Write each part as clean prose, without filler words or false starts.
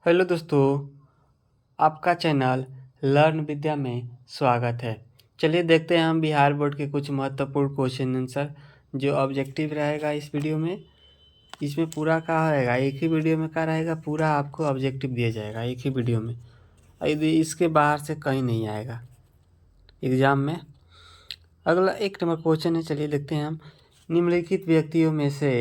Hello दोस्तों, आपका channel learn विद्या में स्वागत है। चलिए देखते हैं हम बिहार बोर्ड के कुछ महत्वपूर्ण क्वेश्चन आंसर जो ऑब्जेक्टिव रहेगा इस वीडियो में। इसमें पूरा क्या रहेगा, एक ही वीडियो में क्या रहेगा, पूरा आपको ऑब्जेक्टिव दिया जाएगा एक ही वीडियो में। यदि इसके बाहर से कहीं नहीं आएगा एग्ज़ाम में। अगला 1 नंबर क्वेश्चन है, चलिए देखते हैं हम। निम्नलिखित व्यक्तियों में से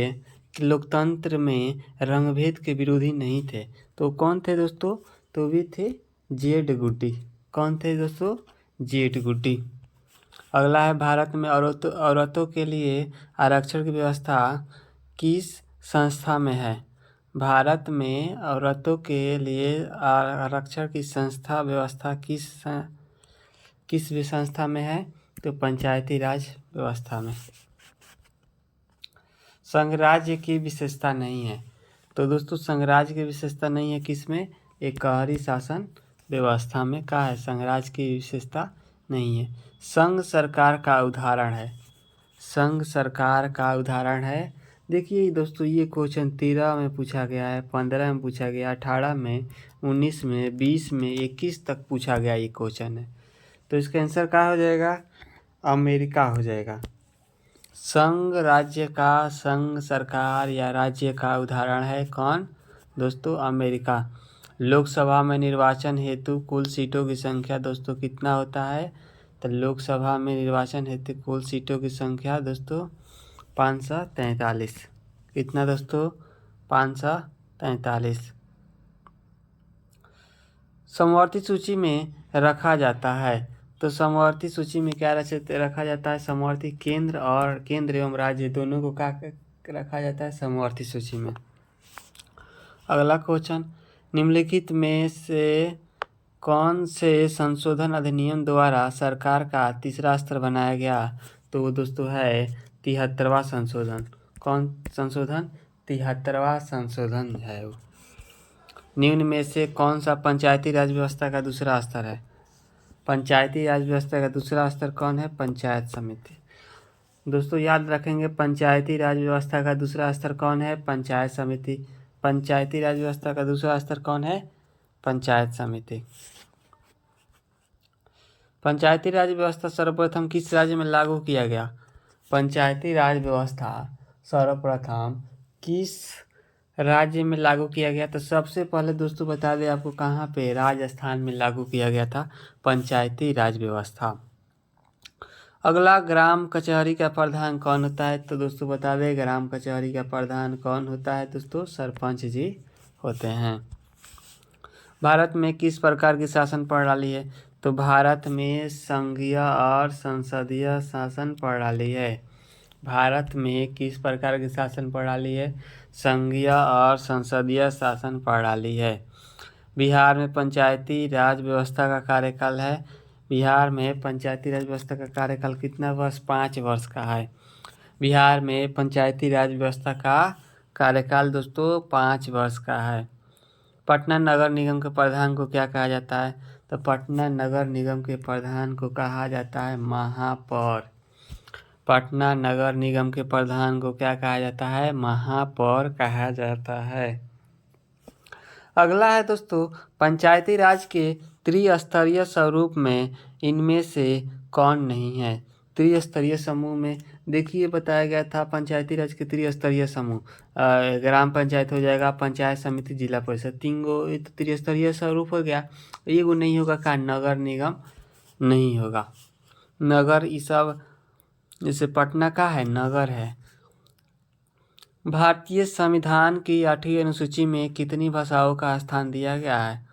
लोकतंत्र में रंगभेद के विरोधी नहीं थे, तो कौन थे दोस्तों? तो भी थे जेड गुड्डी। कौन थे दोस्तों? जेड गुड्डी। अगला है, भारत में औरतों के लिए आरक्षण की व्यवस्था किस संस्था में है? भारत में औरतों के लिए आरक्षण की व्यवस्था किस भी संस्था में है? तो पंचायती राज व्यवस्था में। संघराज्य की विशेषता नहीं है, तो दोस्तों संघराज्य की विशेषता नहीं है किसमें? एकहरी शासन व्यवस्था में। क्या है? संघराज्य की विशेषता नहीं है। संघ सरकार का उदाहरण है। संघ सरकार का उदाहरण है। देखिए दोस्तों, ये क्वेश्चन 13 में पूछा गया है, 15 में पूछा गया, 18 में, 19 में, 20 में, 21 तक पूछा गया ये क्वेश्चन है। तो इसका आंसर क्या हो जाएगा? अमेरिका हो जाएगा। संघ राज्य का, संघ सरकार या राज्य का उदाहरण है कौन? दोस्तों अमेरिका। लोकसभा में निर्वाचन हेतु कुल सीटों की संख्या दोस्तों कितना होता है? तो लोकसभा में निर्वाचन हेतु कुल सीटों की संख्या दोस्तों 543। कितना दोस्तों? 543। समवर्ती सूची में रखा जाता है, तो समवर्ती सूची में क्या रखा जाता है? समवर्ती केंद्र एवं राज्य दोनों को क्या रखा जाता है? समवर्ती सूची में। अगला क्वेश्चन, निम्नलिखित में से कौन से संशोधन अधिनियम द्वारा सरकार का तीसरा स्तर बनाया गया? तो वो दोस्तों है 73वां संशोधन। कौन संशोधन? 73वां संशोधन है वो। निम्न में से कौन सा पंचायती राज व्यवस्था का दूसरा स्तर है? पंचायती राज व्यवस्था का दूसरा स्तर कौन है? पंचायत समिति। दोस्तों याद रखेंगे, पंचायती राज व्यवस्था का दूसरा स्तर कौन है? पंचायत समिति। पंचायती राज व्यवस्था का दूसरा स्तर कौन है? पंचायत समिति। पंचायती राज व्यवस्था सर्वप्रथम किस राज्य में लागू किया गया? पंचायती राज व्यवस्था सर्वप्रथम किस राज्य में लागू किया गया? तो सबसे पहले दोस्तों बता दें आपको, कहाँ पे? राजस्थान में लागू किया गया था पंचायती राज व्यवस्था। अगला, ग्राम कचहरी का प्रधान कौन होता है? तो दोस्तों बता दें, ग्राम कचहरी का प्रधान कौन होता है दोस्तों? सरपंच जी होते हैं। भारत में किस प्रकार की शासन प्रणाली है? तो भारत में संघीय और संसदीय शासन प्रणाली है। भारत में किस प्रकार की शासन प्रणाली है? संघीय और संसदीय शासन प्रणाली है। बिहार में पंचायती राज व्यवस्था का कार्यकाल है। बिहार में पंचायती राज व्यवस्था का कार्यकाल कितना वर्ष? 5 वर्ष का है। बिहार में पंचायती राज व्यवस्था का कार्यकाल दोस्तों 5 वर्ष का है। पटना नगर निगम के प्रधान को क्या कहा जाता है? तो पटना नगर निगम के प्रधान को कहा जाता है महापौर। पटना नगर निगम के प्रधान को क्या कहा जाता है? महापौर कहा जाता है। अगला है दोस्तों, पंचायती राज के त्रिस्तरीय स्वरूप में इनमें से कौन नहीं है? त्रिस्तरीय समूह में देखिए बताया गया था पंचायती राज के त्रिस्तरीय समूह, ग्राम पंचायत हो जाएगा, पंचायत समिति, जिला परिषद, 3 गो तो त्रिस्तरीय स्वरूप हो गया। एगो नहीं होगा का? नगर निगम नहीं होगा। नगर ये सब, जैसे पटना का है नगर है। भारतीय संविधान की 8वीं अनुसूची में कितनी भाषाओं का स्थान दिया गया है?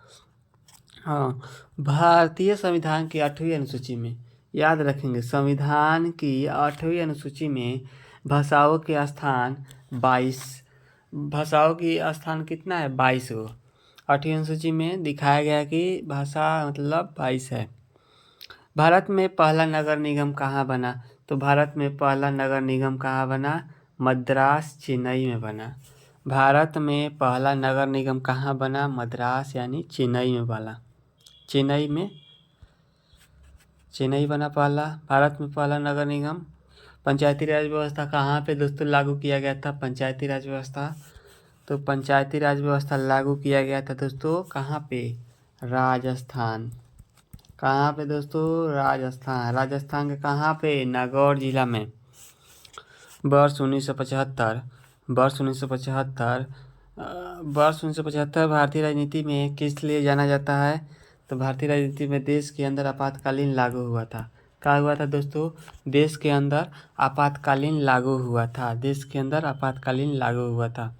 हाँ, भारतीय संविधान की 8वीं अनुसूची में याद रखेंगे, संविधान की 8वीं अनुसूची में भाषाओं के स्थान 22, भाषाओं की स्थान कितना है? 22 गो। 8वीं अनुसूची में दिखाया गया कि भाषा मतलब 22 है। भारत में पहला नगर निगम कहाँ बना? तो भारत में पहला नगर निगम कहाँ बना? मद्रास, चेन्नई में बना। भारत में पहला नगर निगम कहाँ बना? मद्रास यानी चेन्नई में बना। चेन्नई बना पहला, भारत में पहला नगर निगम। पंचायती राज व्यवस्था कहाँ पे दोस्तों लागू किया गया था? पंचायती राज व्यवस्था तो पंचायती राज व्यवस्था लागू किया गया था दोस्तों कहाँ पे? राजस्थान। कहाँ पे दोस्तों? राजस्थान। राजस्थान के कहाँ पे? नागौर जिला में। वर्ष 1975। वर्ष 1975 वर्ष 1975 भारतीय राजनीति में किस लिए जाना जाता है? तो भारतीय राजनीति में देश के अंदर आपातकालीन लागू हुआ था। क्या हुआ था दोस्तों? देश के अंदर आपातकालीन लागू हुआ था। देश के अंदर आपातकालीन लागू हुआ था।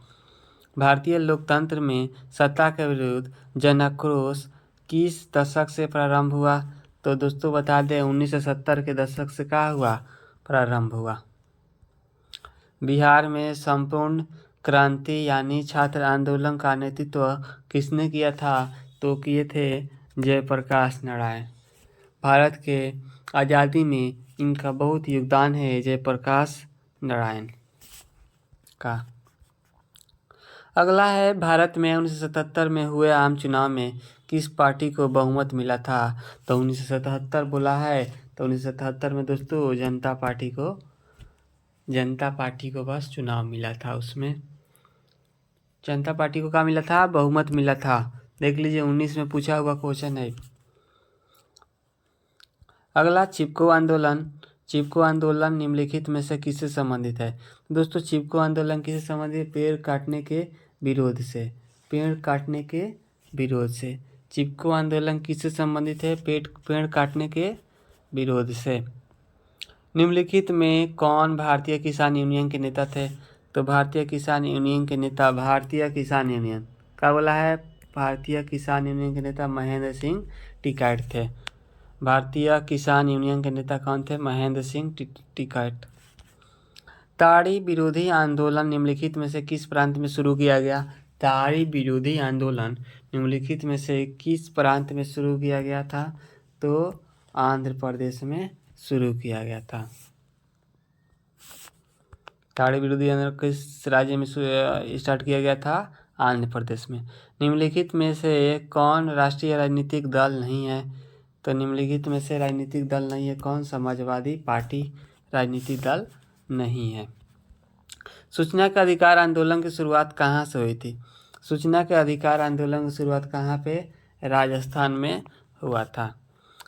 भारतीय लोकतंत्र में सत्ता के विरुद्ध जन आक्रोश किस दशक से प्रारंभ हुआ? तो दोस्तों बता दें 1970 के दशक से क्या हुआ? प्रारंभ हुआ। बिहार में संपूर्ण क्रांति यानी छात्र आंदोलन का नेतृत्व किसने किया था? तो किए थे जयप्रकाश नारायण। भारत के आज़ादी में इनका बहुत योगदान है, जयप्रकाश नारायण का। अगला है, भारत में 1977 में हुए आम चुनाव में किस पार्टी को बहुमत मिला था? तो 1977 बोला है, तो 1977 में दोस्तों जनता पार्टी को बस चुनाव मिला था। उसमें जनता पार्टी को क्या मिला था? बहुमत मिला था। देख लीजिए 19 में पूछा हुआ क्वेश्चन है। अगला, चिपको आंदोलन निम्नलिखित में से किससे संबंधित है? दोस्तों चिपको आंदोलन किससे संबंधित है? पेड़ काटने के विरोध से। पेड़ काटने के विरोध से चिपको आंदोलन किससे संबंधित है? पेड़ काटने के विरोध से। निम्नलिखित में कौन भारतीय किसान यूनियन के नेता थे? तो भारतीय किसान यूनियन के नेता, भारतीय किसान यूनियन क्या बोला है? भारतीय किसान यूनियन के नेता महेंद्र सिंह टिकैत थे। भारतीय किसान यूनियन के नेता कौन थे? महेंद्र सिंह टिकैत। ताड़ी विरोधी आंदोलन निम्नलिखित में से किस प्रांत में शुरू किया गया? ताड़ी विरोधी आंदोलन निम्नलिखित में से किस प्रांत में शुरू किया गया था? तो आंध्र प्रदेश में शुरू किया गया था। ताड़ी विरोधी आंदोलन किस राज्य में स्टार्ट किया गया था? आंध्र प्रदेश में। निम्नलिखित में से कौन राष्ट्रीय राजनीतिक दल नहीं है? तो निम्नलिखित में से राजनीतिक दल नहीं है कौन? समाजवादी पार्टी राजनीतिक दल नहीं है। सूचना के अधिकार आंदोलन की शुरुआत कहाँ से हुई थी? सूचना के अधिकार आंदोलन की शुरुआत कहाँ पे? राजस्थान में हुआ था।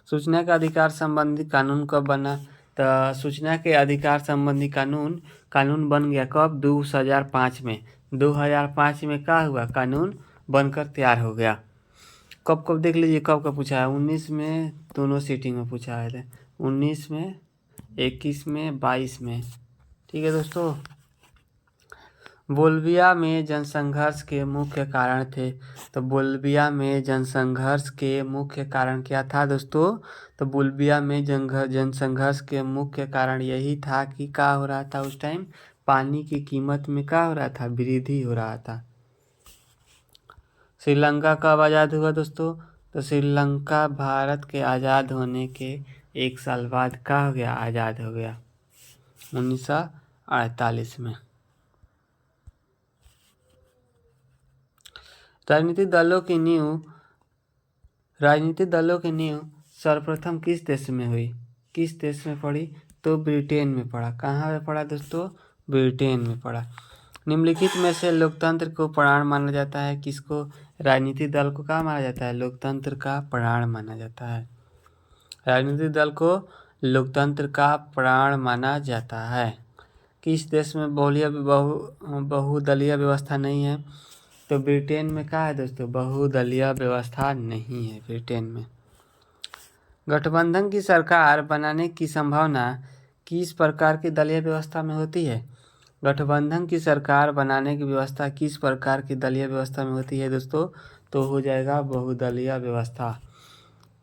सूचना के अधिकार संबंधी कानून कब बना? तो सूचना के अधिकार संबंधी कानून बन गया कब? 2005 में। 2005 में क्या हुआ? कानून बनकर तैयार हो गया। कब देख लीजिए कब पूछा है? 19 में दोनों सीटिंग में पूछा है। 19 में, 21 में, 22 में। ठीक है दोस्तों। बोल्बिया में जनसंघर्ष के मुख्य कारण थे। तो बोल्बिया में जनसंघर्ष के मुख्य कारण क्या था दोस्तों? तो बोल्बिया में जनसंघर्ष के मुख्य कारण यही था कि क्या हो रहा था उस टाइम? पानी की कीमत में क्या हो रहा था? वृद्धि हो रहा था। श्रीलंका कब आज़ाद हुआ दोस्तों? तो श्रीलंका भारत के आज़ाद होने के 1 साल बाद क्या हो गया? आज़ाद हो गया 1948 में। राजनीतिक दलों की नींव सर्वप्रथम किस देश में हुई? किस देश में पड़ी? तो ब्रिटेन में पड़ा। कहाँ पे पड़ा दोस्तों? ब्रिटेन में पड़ा। निम्नलिखित में से लोकतंत्र को प्राण माना जाता है किसको? राजनीतिक दल को क्या माना जाता है? लोकतंत्र का प्राण माना जाता है। राजनीतिक दल को लोकतंत्र का प्राण माना जाता है। किस देश में बहुदलीय व्यवस्था नहीं है? तो ब्रिटेन में क्या है दोस्तों? बहुदलीय व्यवस्था नहीं है ब्रिटेन में। गठबंधन की सरकार बनाने की संभावना किस प्रकार की दलीय व्यवस्था में होती है? गठबंधन की सरकार बनाने की व्यवस्था किस प्रकार की दलीय व्यवस्था में होती है दोस्तों? तो हो जाएगा बहुदलीय व्यवस्था।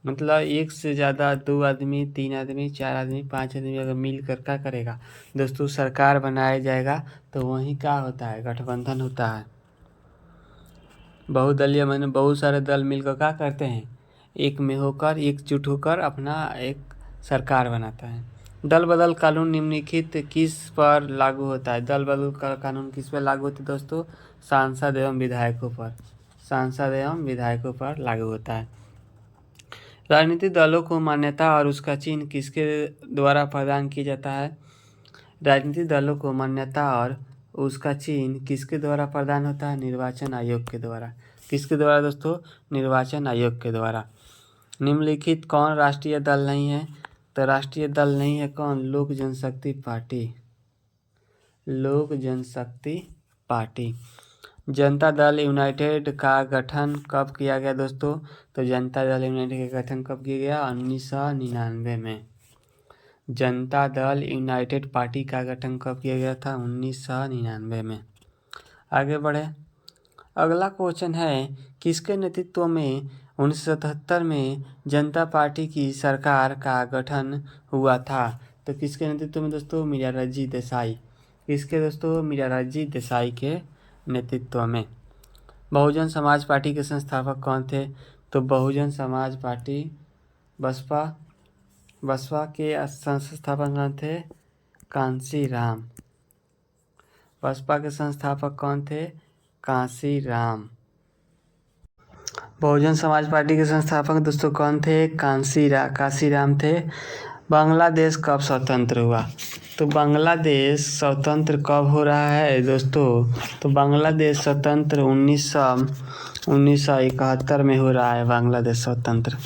मतलब एक से ज़्यादा 2 आदमी, 3 आदमी, 4 आदमी, 5 आदमी अगर मिलकर क्या करेगा दोस्तों? सरकार बनाया जाएगा। तो वहीं क्या होता है? गठबंधन होता है। बहुदलीय माने बहुत सारे दल मिलकर क्या करते हैं? एकजुट होकर अपना एक सरकार बनाता है। दल बदल कानून निम्नलिखित किस पर लागू होता है? दल बदल का कानून किस पर लागू होता है दोस्तों? सांसद एवं विधायकों पर। सांसद एवं विधायकों पर लागू होता है। राजनीतिक दलों को मान्यता और उसका चिन्ह किसके द्वारा प्रदान किया जाता है? राजनीतिक दलों को मान्यता और उसका चिन्ह किसके द्वारा प्रदान होता है? निर्वाचन आयोग के द्वारा। किसके द्वारा दोस्तों? निर्वाचन आयोग के द्वारा। निम्नलिखित कौन राष्ट्रीय दल नहीं है? तो राष्ट्रीय दल नहीं है कौन? लोक जनशक्ति पार्टी। लोक जनशक्ति पार्टी। जनता दल यूनाइटेड का गठन कब किया गया दोस्तों? तो जनता दल यूनाइटेड का गठन कब किया गया? 1999 में। जनता दल यूनाइटेड पार्टी का गठन कब किया गया था? 1999 में। आगे बढ़े। अगला क्वेश्चन है, किसके नेतृत्व में 1977 में जनता पार्टी की सरकार का गठन हुआ था? तो किसके नेतृत्व में दोस्तों? मोरारजी देसाई। किसके दोस्तों? मोरारजी देसाई के नेतृत्व में। बहुजन समाज पार्टी के संस्थापक कौन थे? तो बहुजन समाज पार्टी बसपा के संस्थापक कौन थे? कांशीराम। बसपा के संस्थापक कौन थे? कांशीराम। बहुजन समाज पार्टी के संस्थापक दोस्तों कौन थे? कांशीराम थे। बांग्लादेश कब स्वतंत्र हुआ? तो बांग्लादेश स्वतंत्र कब हो रहा है दोस्तों? तो बांग्लादेश स्वतंत्र 1971 में हो रहा है बांग्लादेश स्वतंत्र।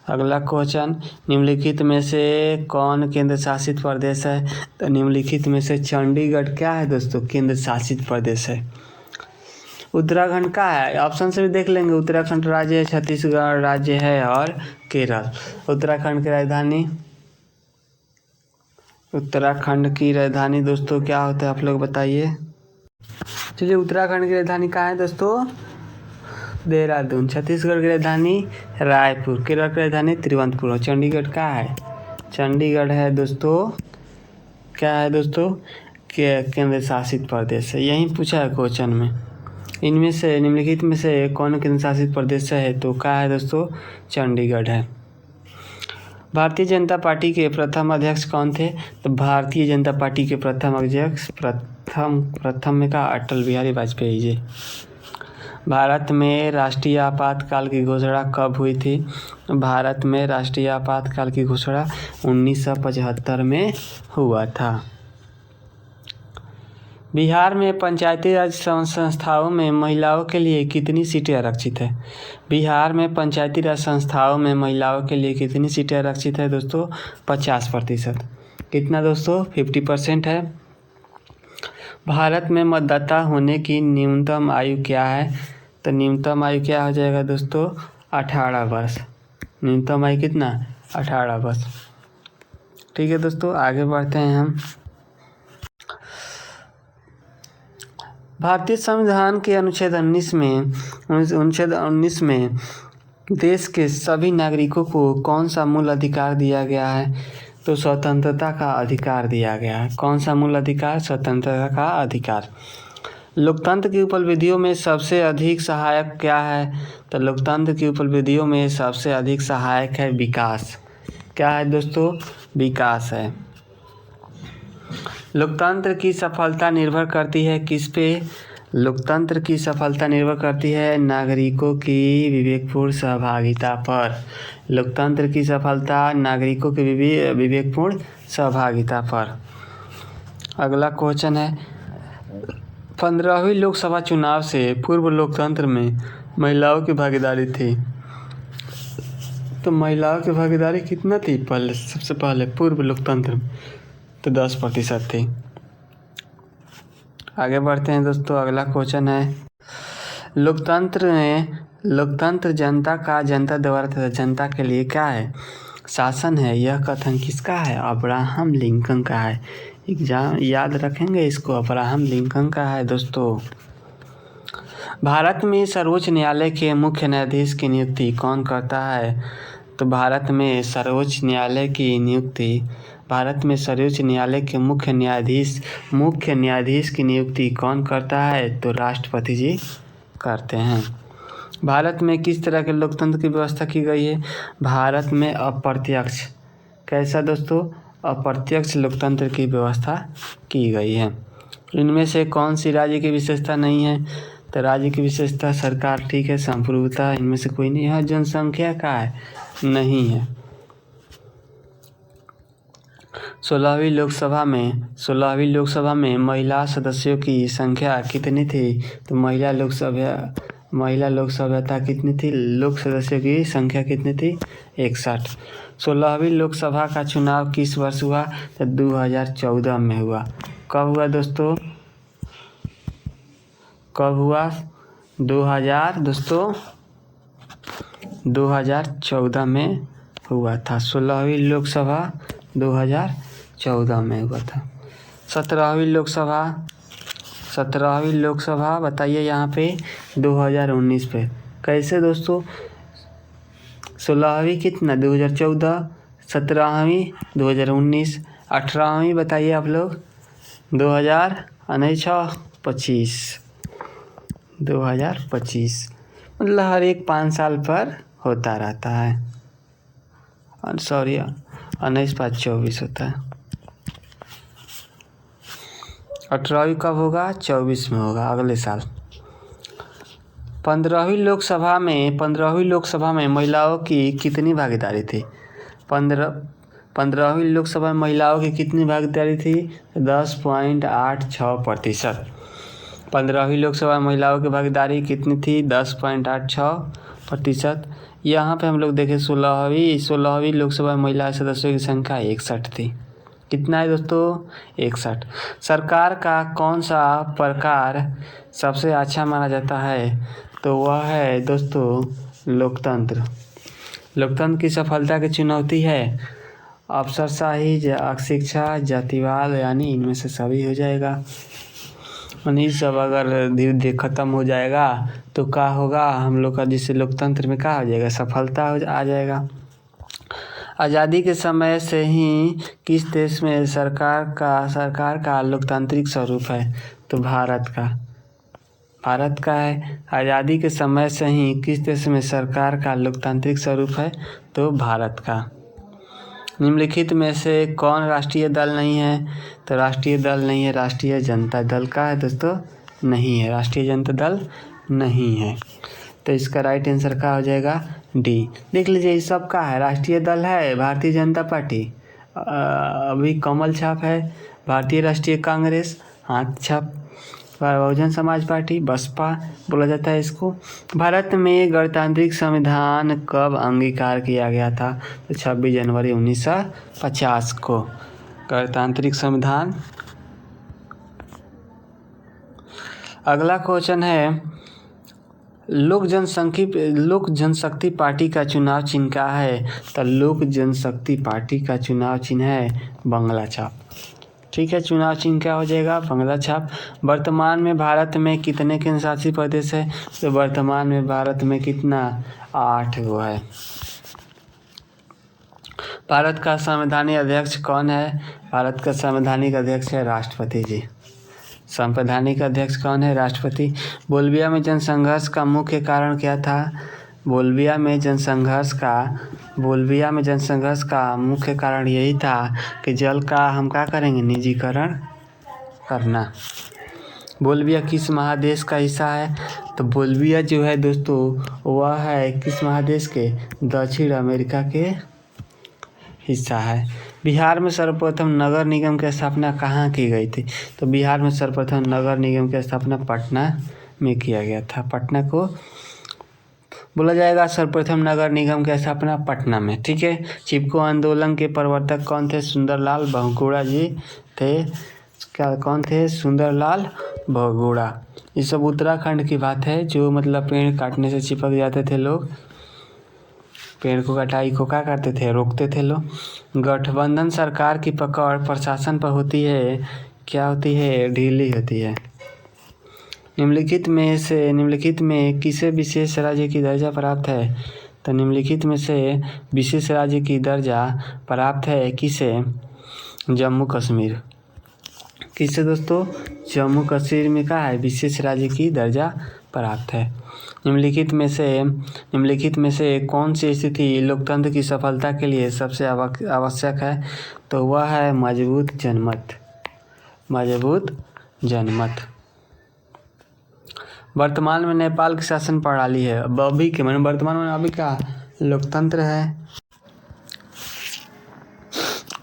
अगला क्वेश्चन, निम्नलिखित में से कौन केंद्र शासित प्रदेश है? तो निम्नलिखित में से चंडीगढ़ क्या है दोस्तों? केंद्र शासित प्रदेश है। उत्तराखंड का है, ऑप्शन से भी देख लेंगे। उत्तराखंड राज्य है, छत्तीसगढ़ राज्य है और केरल। उत्तराखंड की राजधानी दोस्तों क्या होता है? आप लोग बताइए। चलिए, उत्तराखंड की राजधानी कहाँ है दोस्तों? देहरादून। छत्तीसगढ़ की राजधानी रायपुर। केरल की राजधानी तिरुवनंतपुरम। और चंडीगढ़ का है? चंडीगढ़ है दोस्तों, क्या है दोस्तों? केंद्र शासित प्रदेश है। यही पूछा है क्वेश्चन में। इनमें से निम्नलिखित में से कौन केंद्र शासित प्रदेश है? तो क्या है दोस्तों? चंडीगढ़ है। भारतीय जनता पार्टी के प्रथम अध्यक्ष कौन थे? तो भारतीय जनता पार्टी के प्रथम अध्यक्ष प्रथम में का अटल बिहारी वाजपेयी जी। भारत में राष्ट्रीय आपातकाल की घोषणा कब हुई थी? भारत में राष्ट्रीय आपातकाल की घोषणा 1975 में हुआ था। बिहार में पंचायती राज संस्थाओं में महिलाओं के लिए कितनी सीटें आरक्षित है? बिहार में पंचायती राज संस्थाओं में महिलाओं के लिए कितनी सीटें आरक्षित है दोस्तों? 50%। कितना दोस्तों? 50% है। भारत में मतदाता होने की न्यूनतम आयु क्या है? तो न्यूनतम आयु क्या हो जाएगा दोस्तों? 18 वर्ष। न्यूनतम आयु कितना? 18 वर्ष। ठीक है दोस्तों, आगे बढ़ते हैं हम। भारतीय संविधान के अनुच्छेद 19 में देश के सभी नागरिकों को कौन सा मूल अधिकार दिया गया है? तो स्वतंत्रता का अधिकार दिया गया है। कौन सा मूल अधिकार? स्वतंत्रता का अधिकार। लोकतंत्र की उपलब्धियों में सबसे अधिक सहायक क्या है? तो लोकतंत्र की उपलब्धियों में सबसे अधिक सहायक है विकास। क्या है दोस्तों? विकास है। लोकतंत्र की सफलता निर्भर करती है किस पे? लोकतंत्र की सफलता निर्भर करती है नागरिकों की विवेकपूर्ण सहभागिता पर। लोकतंत्र की सफलता नागरिकों की विवेकपूर्ण सहभागिता पर। अगला क्वेश्चन है, 15वीं लोकसभा चुनाव से पूर्व लोकतंत्र में महिलाओं की भागीदारी थी। तो महिलाओं की भागीदारी कितना थी? पहले सबसे पहले पूर्व लोकतंत्र में तो 10% थी। आगे बढ़ते हैं दोस्तों। अगला क्वेश्चन है, लोकतंत्र जनता का जनता द्वारा तथा जनता के लिए क्या है? शासन है। यह कथन किसका है? अब्राहम लिंकन का है। एग्जाम याद रखेंगे इसको, अब्राहम लिंकन का है दोस्तों। भारत में सर्वोच्च न्यायालय के मुख्य न्यायाधीश की नियुक्ति कौन करता है? तो भारत में सर्वोच्च न्यायालय के मुख्य न्यायाधीश की नियुक्ति कौन करता है? तो राष्ट्रपति जी करते हैं। भारत में किस तरह के लोकतंत्र की व्यवस्था की गई है? भारत में अप्रत्यक्ष। कैसा दोस्तों? अप्रत्यक्ष लोकतंत्र की व्यवस्था की गई है। इनमें से कौन सी राज्य की विशेषता नहीं है? तो राज्य की विशेषता सरकार ठीक है, संप्रभुता इनमें से कोई नहीं है। जनसंख्या का है? नहीं है। 16वीं लोकसभा में महिला सदस्यों की संख्या कितनी थी? तो महिला लोकसभा कितनी थी? लोक सदस्यों की संख्या कितनी थी? 61। 16वीं लोकसभा का चुनाव किस वर्ष हुआ? तो 2014 में हुआ। कब हुआ दोस्तों? कब हुआ? 2014 में हुआ था। 16वीं लोकसभा 2014 में हुआ था। 17वीं लोकसभा बताइए यहाँ पे 2019 पे। कैसे दोस्तों? 16वीं कितना? 2014, 17वीं 2019, 18वीं बताइए आप लोग 2025 मतलब हर एक 5 साल पर होता रहता है। सॉरी 19-5-24 होता है। 18वीं कब होगा? 24 में होगा, अगले साल। 15वीं लोकसभा में महिलाओं की कितनी भागीदारी थी? 15वीं लोकसभा में महिलाओं की कितनी भागीदारी थी? 10.86%। 15वीं लोकसभा में महिलाओं की भागीदारी कितनी थी? 10.86%। यहाँ पे हम लोग देखें 16वीं लोकसभा में महिला सदस्यों की संख्या 61 थी। कितना है दोस्तों? 61। सरकार का कौन सा प्रकार सबसे अच्छा माना जाता है? तो वह है दोस्तों लोकतंत्र। लोकतंत्र की सफलता की चुनौती है अफसरशाही, शिक्षा, जातिवाद, यानी इनमें से सभी हो जाएगा। यानी सब अगर धीरे धीरे ख़त्म हो जाएगा तो क्या होगा हम लोग का? जिससे लोकतंत्र में क्या हो जाएगा? सफलता आ जाएगा। आज़ादी के समय से ही किस देश में सरकार का लोकतांत्रिक स्वरूप है? तो भारत का है। आज़ादी के समय से ही किस देश में सरकार का लोकतांत्रिक स्वरूप है? तो भारत का। निम्नलिखित में से कौन राष्ट्रीय दल नहीं है? तो राष्ट्रीय दल नहीं है, राष्ट्रीय जनता दल का है दोस्तों, नहीं है, राष्ट्रीय जनता दल नहीं है। तो इसका राइट आंसर क्या हो जाएगा? डी। देख लीजिए इस सब का है, राष्ट्रीय दल है भारतीय जनता पार्टी, अभी कमल छाप है भारतीय राष्ट्रीय कांग्रेस, हाथ छाप बहुजन समाज पार्टी, बसपा बोला जाता है इसको। भारत में गणतांत्रिक संविधान कब अंगीकार किया गया था? तो 26 जनवरी 1950 को गणतांत्रिक संविधान। अगला क्वेश्चन है लोक जनशक्ति पार्टी का चुनाव चिन्ह क्या है? तो लोक जनशक्ति पार्टी का चुनाव चिन्ह है बंगला छाप। ठीक है, चुनाव चिन्ह क्या हो जाएगा? बंगला छाप। वर्तमान में भारत में कितने केंद्र शासित प्रदेश है? तो वर्तमान में भारत में कितना? 8 गो है। भारत का संवैधानिक अध्यक्ष कौन है? भारत का संवैधानिक अध्यक्ष है राष्ट्रपति जी। संवैधानिक अध्यक्ष कौन है? राष्ट्रपति। बोलिविया में जनसंघर्ष का मुख्य कारण क्या था? बोलिविया में जनसंघर्ष का मुख्य कारण यही था कि जल का हम क्या करेंगे? निजीकरण करना। बोलिविया किस महादेश का हिस्सा है? तो बोलिविया जो है दोस्तों वह है किस महादेश के? दक्षिण अमेरिका के हिस्सा है। बिहार में सर्वप्रथम नगर निगम की स्थापना कहाँ की गई थी? तो बिहार में सर्वप्रथम नगर निगम की स्थापना पटना में किया गया था। पटना को बोला जाएगा सर्वप्रथम नगर निगम की स्थापना पटना में। ठीक है। चिपको आंदोलन के प्रवर्तक कौन थे? सुंदरलाल बहुगुणा जी थे। कौन थे? सुंदरलाल बहुगुणा। ये सब उत्तराखंड की बात है, जो मतलब पेड़ काटने से चिपक जाते थे लोग, पेड़ को कटाई को क्या करते थे? रोकते थे लोग। गठबंधन सरकार की पकड़ प्रशासन पर होती है, क्या होती है? ढीली होती है। निम्नलिखित में किसे विशेष राज्य की दर्जा प्राप्त है? तो निम्नलिखित में से विशेष राज्य की दर्जा प्राप्त है किसे? जम्मू कश्मीर। किसे दोस्तों? जम्मू कश्मीर में क्या है? विशेष राज्य की दर्जा प्राप्त है। निम्नलिखित में से कौन सी स्थिति लोकतंत्र की सफलता के लिए सबसे आवश्यक है? तो वह है मजबूत जनमत। वर्तमान में नेपाल की शासन प्रणाली है, वर्तमान में अभी का लोकतंत्र है।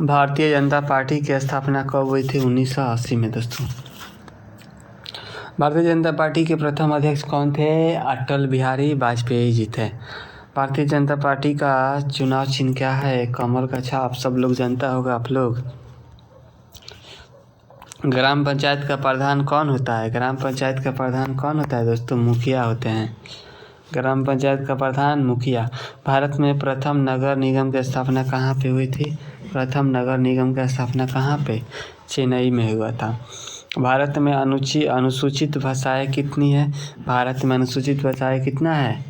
भारतीय जनता पार्टी की स्थापना कब हुई थी? 1980 में दोस्तों। भारतीय जनता पार्टी के प्रथम अध्यक्ष कौन थे? अटल बिहारी वाजपेयी जी थे। भारतीय जनता पार्टी का चुनाव चिन्ह क्या है? कमल का छाप, सब लोग जानता होगा आप लोग। ग्राम पंचायत का प्रधान कौन होता है? ग्राम पंचायत का प्रधान कौन होता है दोस्तों? मुखिया होते हैं। ग्राम पंचायत का प्रधान मुखिया। भारत में प्रथम नगर निगम की स्थापना कहाँ पे हुई थी? प्रथम नगर निगम की स्थापना कहाँ पे? चेन्नई में हुआ था। भारत में अनुसूचित भाषाएं कितनी है? भारत में अनुसूचित भाषाएं कितना है?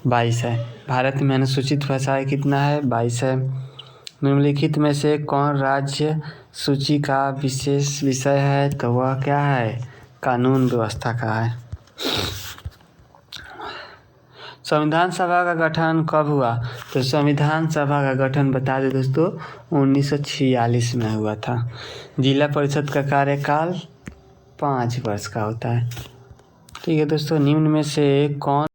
22 है। भारत में अनुसूचित भाषाएं कितना है? 22 है। निम्नलिखित में से कौन राज्य सूची का विशेष विषय है? तो वह क्या है? कानून व्यवस्था का है। संविधान सभा का गठन कब हुआ? तो संविधान सभा का गठन बता दें दोस्तों 1946 में हुआ था। जिला परिषद का कार्यकाल 5 वर्ष का होता है। ठीक है दोस्तों, निम्न में से कौन